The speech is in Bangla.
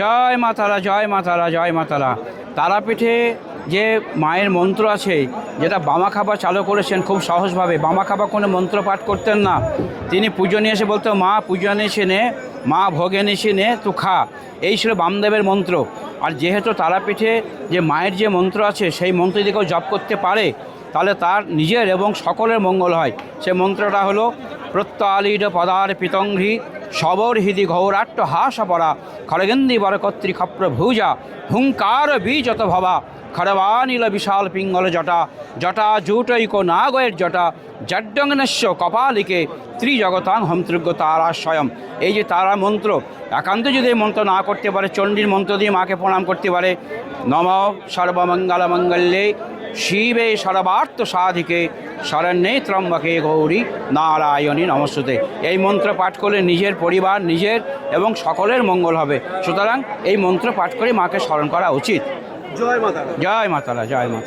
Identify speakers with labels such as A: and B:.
A: জয় মা তারা, জয় মা তারা, জয় মা তারা। তারাপীঠে যে মায়ের মন্ত্র আছে, যেটা বামাখাপা চালু করেছেন খুব সহজভাবে। বামাখাপা কোনো মন্ত্র পাঠ করতেন না, তিনি পুজো নিয়ে এসে বলতো, মা পুজো নিয়েছে নে, মা ভোগে নিয়েছে নে, তু খা। এই ছিল বামদেবের মন্ত্র। আর যেহেতু তারাপীঠে যে মায়ের যে মন্ত্র আছে, সেই মন্ত্র যদি কেউ জপ করতে পারে, তাহলে তার নিজের এবং সকলের মঙ্গল হয়। সে মন্ত্রটা হলো প্রত্যালিড পদার পিতংঘ্রি সবর হৃদি ঘৌরাট্ট হাসপরা খড়গেন্দি বরকত্রী ক্ষপ্র ভুজা হুঙ্কার বীজত ভবা খড়বানীল বিশাল পিঙ্গল জটা জটা জুটৈক নাগয়ের জটা জড্ডংনস্য কপালিকে ত্রিজগতাং হমতৃজ্ঞ তারা স্বয়ং। এই যে তারা মন্ত্র, একান্ত যদি এই মন্ত্র না করতে পারে, চণ্ডীর মন্ত্র দিয়ে মাকে প্রণাম করতে পারে। নম সর্বমঙ্গল মঙ্গলে শিবে সর্বার্থ সাধিকে শরণ্যে ত্রম্বকে গৌরী নারায়ণী নমস্তুতে। এই মন্ত্র পাঠ করলে নিজের পরিবার, নিজের এবং সকলের মঙ্গল হবে। সুতরাং এই মন্ত্র পাঠ করে মাকে স্মরণ করা উচিত।
B: জয় মাতা।
A: জয় মা তারা, জয় মা।